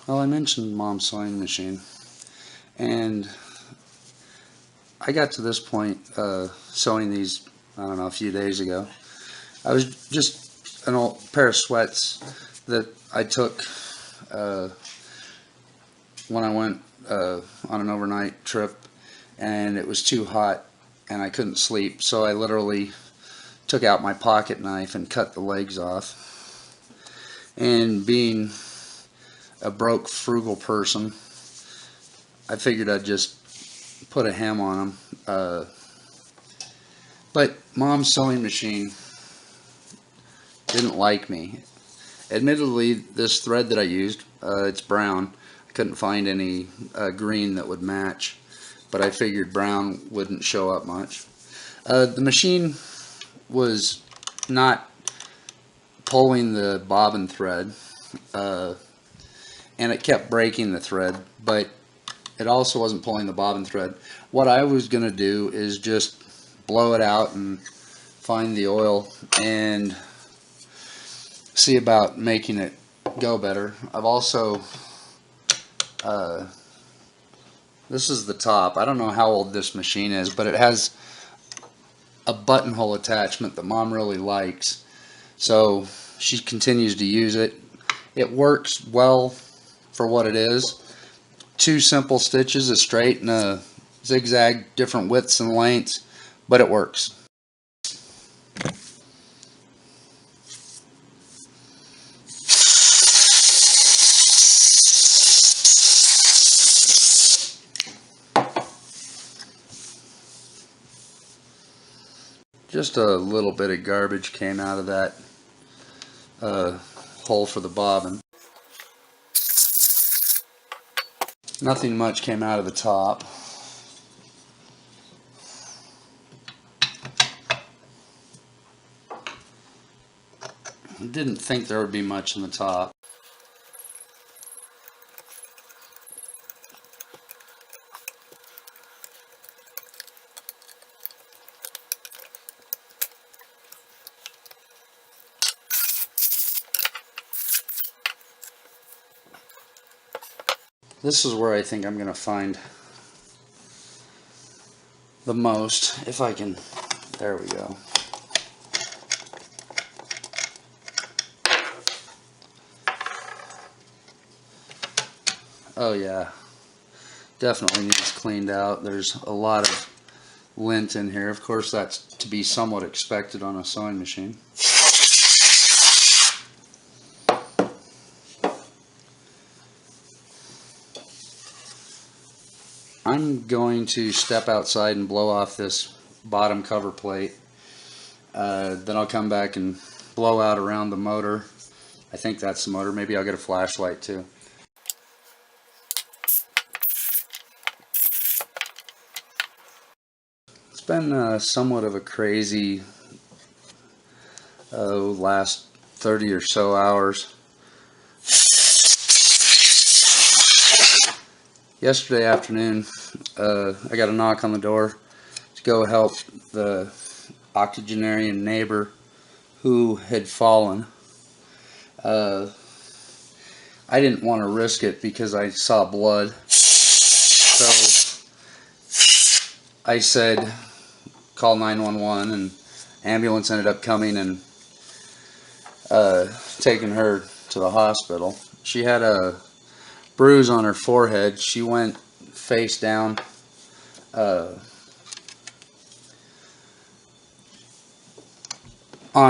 Well, I mentioned Mom's sewing machine, and I got to this point sewing these, I don't know, a few days ago. I was just an old pair of sweats that I took when I went on an overnight trip, and it was too hot and I couldn't sleep, so I literally took out my pocket knife and cut the legs off. And being a broke, frugal person, I figured I'd just put a hem on them. But Mom's sewing machine didn't like me. Admittedly, this thread that I used, it's brown. I couldn't find any green that would match, but I figured brown wouldn't show up much. The machine was not pulling the bobbin thread, and it kept breaking the thread, but it also wasn't pulling the bobbin thread. What I was going to do is just blow it out and find the oil and see about making it go better. I've also this is the top. I don't know how old this machine is, but it has a buttonhole attachment that Mom really likes, so she continues to use it. It works well for what it is. 2 simple stitches, a straight and a zigzag, different widths and lengths, but it works. Just a little bit of garbage came out of that hole for the bobbin. Nothing much came out of the top. I didn't think there would be much in the top. This is where I think I'm going to find the most, if I can. There we go. Oh yeah, definitely needs cleaned out. There's a lot of lint in here. Of course, that's to be somewhat expected on a sewing machine. I'm going to step outside and blow off this bottom cover plate. Then I'll come back and blow out around the motor. I think that's the motor. Maybe I'll get a flashlight too. It's been somewhat of a crazy last 30 or so hours. Yesterday afternoon, I got a knock on the door to go help the octogenarian neighbor who had fallen. I didn't want to risk it because I saw blood. So I said, call 911, and ambulance ended up coming and taking her to the hospital. She had a bruise on her forehead. She went face down on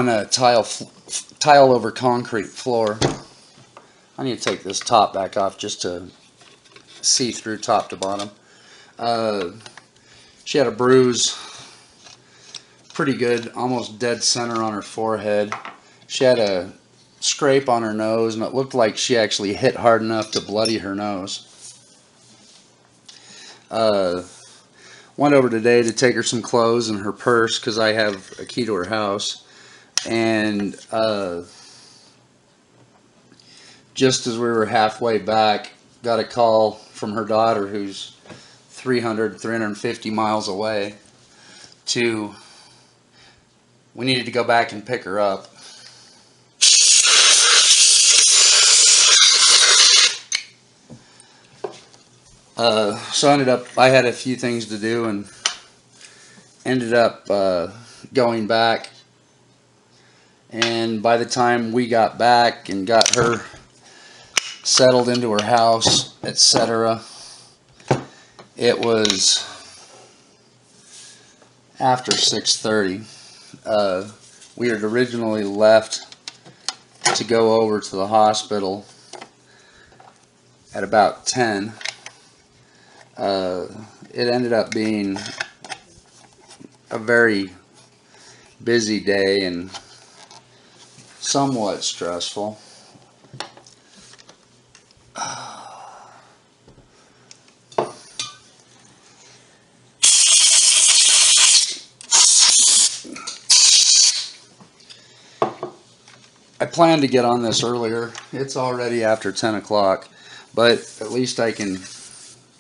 a tile over concrete floor. I need to take this top back off just to see through top to bottom. She had a bruise pretty good, almost dead center on her forehead. She had a scrape on her nose, and it looked like she actually hit hard enough to bloody her nose. Went over today to take her some clothes and her purse because I have a key to her house, and just as we were halfway back, got a call from her daughter, who's 350 miles away, we needed to go back and pick her up. So I had a few things to do and ended up going back. And by the time we got back and got her settled into her house, etc., it was after 6:30. We had originally left to go over to the hospital at about 10. It ended up being a very busy day and somewhat stressful. I planned to get on this earlier. It's already after 10 o'clock, but at least I can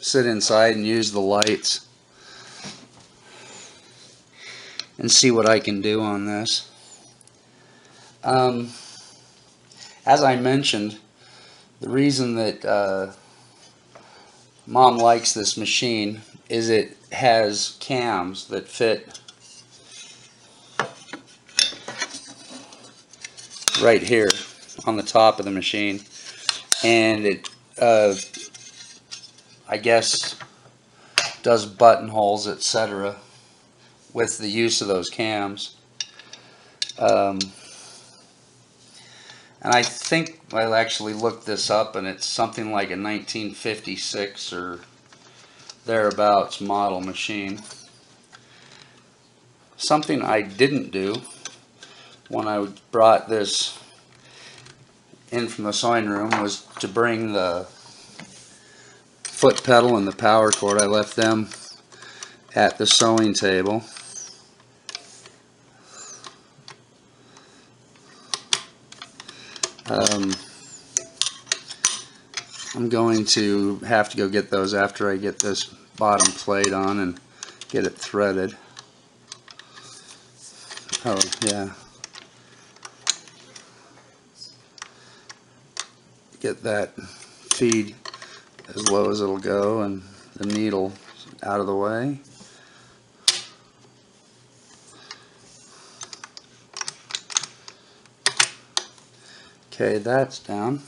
sit inside and use the lights and see what I can do on this. As I mentioned, the reason that Mom likes this machine is it has cams that fit right here on the top of the machine, and it I guess does buttonholes, etc., with the use of those cams. And I think I actually looked this up, and it's something like a 1956 or thereabouts model machine. Something I didn't do when I brought this in from the sewing room was to bring the foot pedal and the power cord. I left them at the sewing table. I'm going to have to go get those after I get this bottom plate on and get it threaded. Oh, yeah. Get that feed as low as it'll go and the needle out of the way. Okay, that's down.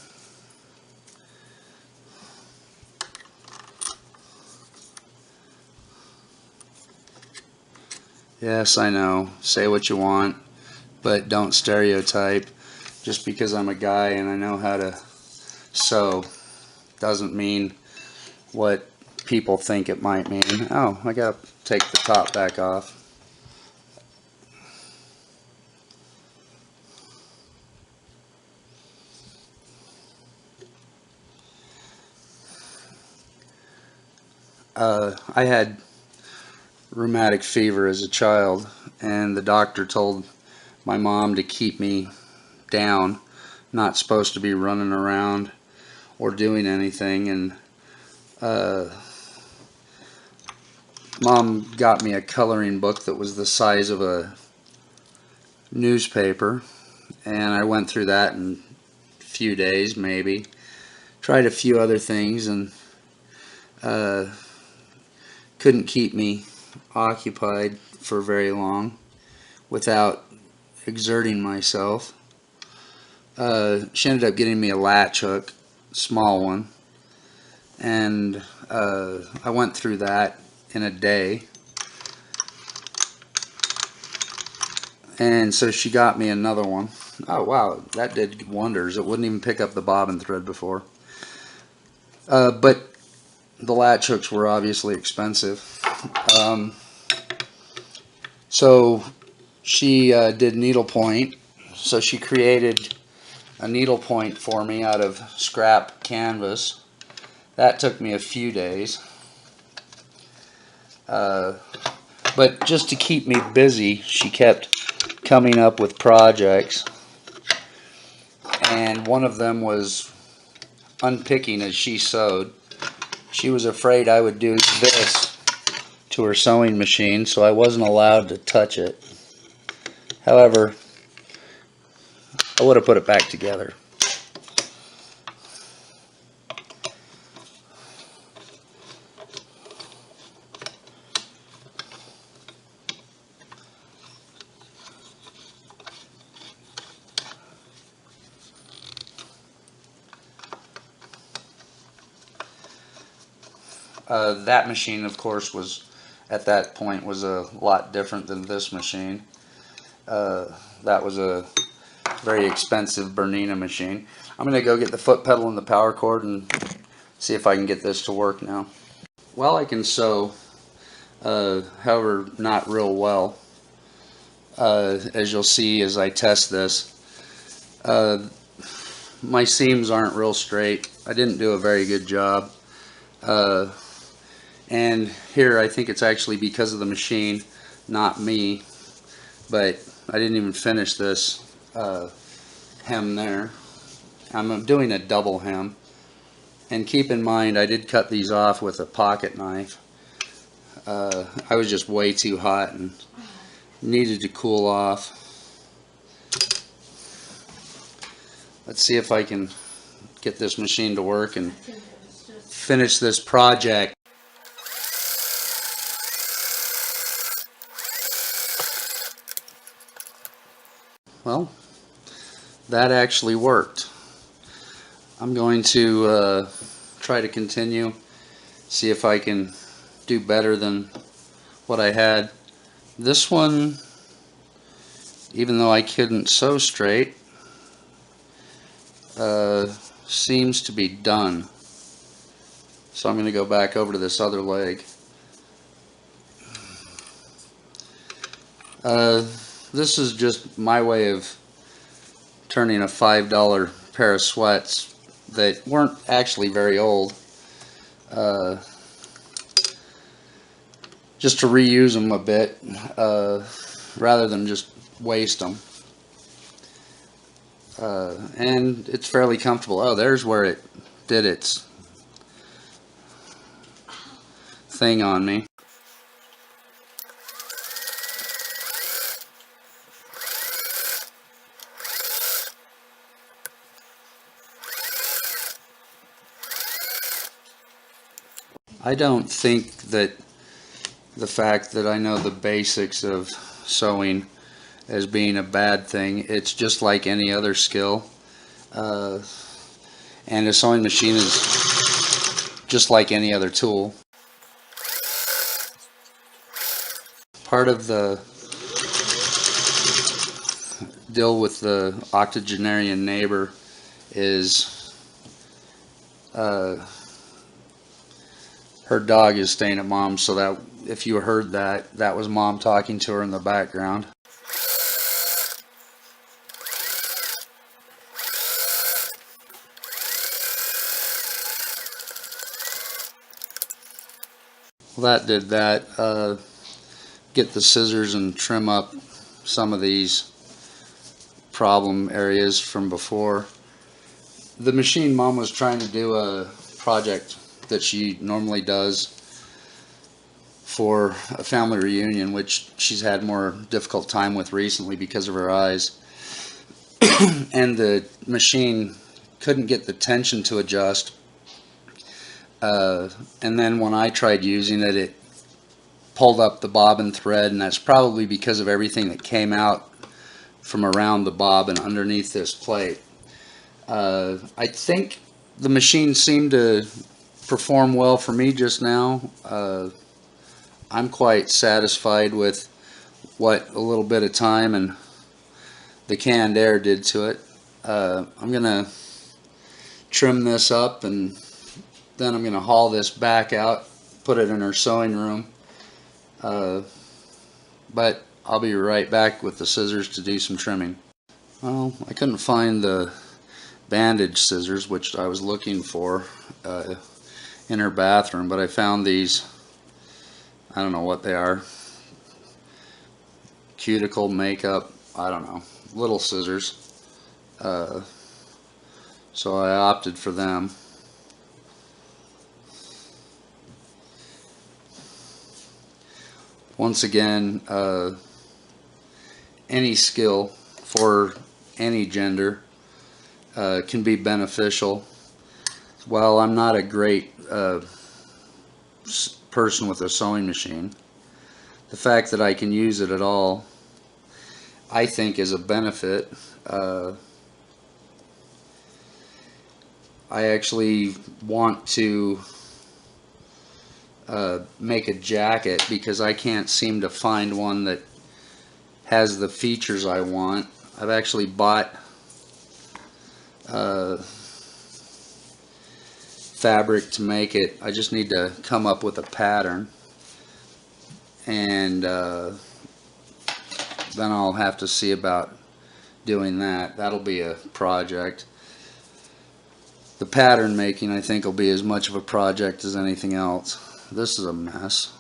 Yes, I know. Say what you want, but don't stereotype. Just because I'm a guy and I know how to sew doesn't mean what people think it might mean. Oh, I gotta take the top back off. I had rheumatic fever as a child, and the doctor told my mom to keep me down, not supposed to be running around or doing anything. And Mom got me a coloring book that was the size of a newspaper, and I went through that in a few days, maybe. Tried a few other things, and couldn't keep me occupied for very long without exerting myself. She ended up getting me a latch hook, small one, and I went through that in a day. And so she got me another one. Oh wow, that did wonders. It wouldn't even pick up the bobbin thread before. But the latch hooks were obviously expensive. So she did needlepoint. So she created a needlepoint for me out of scrap canvas. That took me a few days. But just to keep me busy, she kept coming up with projects. And one of them was unpicking as she sewed. She was afraid I would do this to her sewing machine, so I wasn't allowed to touch it. However, I would have put it back together. That machine, of course, was at that point was a lot different than this machine. That was a very expensive Bernina machine. I'm going to go get the foot pedal and the power cord and see if I can get this to work now. Well, I can sew, however, not real well. As you'll see as I test this, my seams aren't real straight. I didn't do a very good job. And here I think it's actually because of the machine, not me. But I didn't even finish this hem there. I'm doing a double hem. And keep in mind, I did cut these off with a pocket knife. I was just way too hot and needed to cool off. Let's see if I can get this machine to work and finish this project. Well, that actually worked. I'm going to try to continue, see if I can do better than what I had. This one, even though I couldn't sew straight, seems to be done. So I'm going to go back over to this other leg. This is just my way of turning a $5 pair of sweats that weren't actually very old, just to reuse them a bit, rather than just waste them. And it's fairly comfortable. Oh, there's where it did its thing on me. I don't think that the fact that I know the basics of sewing as being a bad thing. It's just like any other skill. And a sewing machine is just like any other tool. Part of the deal with the octogenarian neighbor is her dog is staying at mom's, so that if you heard that, that was mom talking to her in the background. Well, that did that. Get the scissors and trim up some of these problem areas from before. The machine mom was trying to do a project that she normally does for a family reunion, which she's had more difficult time with recently because of her eyes. And the machine couldn't get the tension to adjust. And then when I tried using it, it pulled up the bobbin thread, and that's probably because of everything that came out from around the bobbin underneath this plate. I think the machine seemed to perform well for me just now. I'm quite satisfied with what a little bit of time and the canned air did to it. I'm gonna trim this up, and then I'm gonna haul this back out, put it in her sewing room. But I'll be right back with the scissors to do some trimming. Well, I couldn't find the bandage scissors, which I was looking for in her bathroom, but I found these. I don't know what they are. Cuticle makeup, I don't know, little scissors. So I opted for them. Once again, any skill for any gender can be beneficial. While I'm not a great person with a sewing machine, the fact that I can use it at all, I think, is a benefit. I actually want to make a jacket, because I can't seem to find one that has the features I want. I've actually bought fabric to make it. I just need to come up with a pattern, and then I'll have to see about doing that. That'll be a project. The pattern making, I think, will be as much of a project as anything else. This is a mess.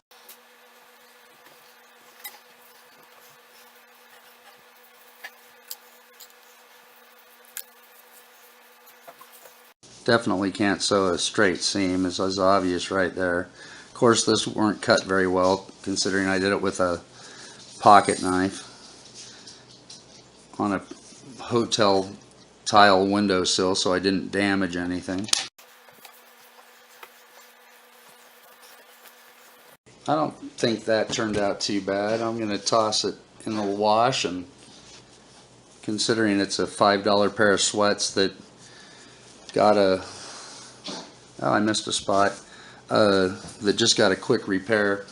Definitely can't sew a straight seam, is obvious right there. Of course, this weren't cut very well, considering I did it with a pocket knife on a hotel tile windowsill, so I didn't damage anything. I don't think that turned out too bad. I'm going to toss it in the wash, and considering it's a $5 pair of sweats that got a, oh, I missed a spot, that just got a quick repair,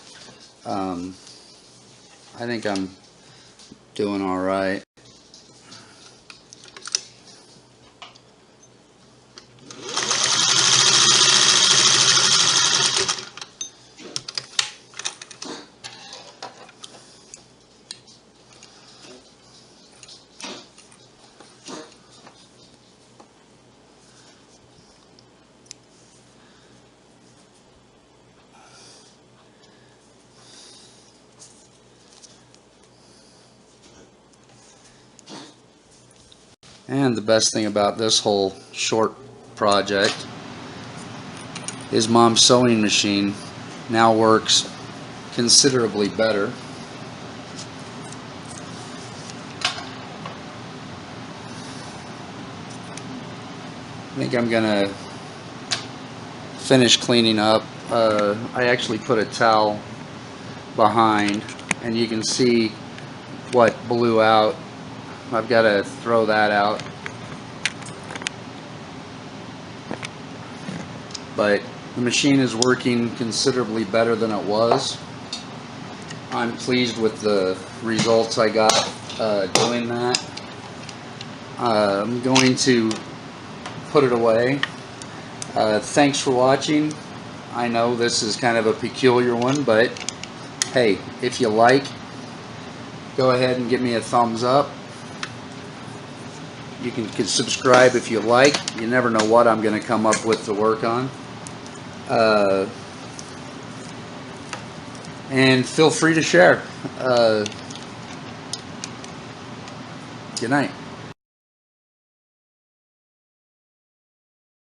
I think I'm doing all right. And the best thing about this whole short project is Mom's sewing machine now works considerably better. I think I'm gonna finish cleaning up. I actually put a towel behind, and you can see what blew out. I've got to throw that out. But the machine is working considerably better than it was. I'm pleased with the results I got doing that. I'm going to put it away. Thanks for watching. I know this is kind of a peculiar one, but hey, if you like, go ahead and give me a thumbs up. You can subscribe if you like. You never know what I'm going to come up with to work on. And feel free to share. Good night.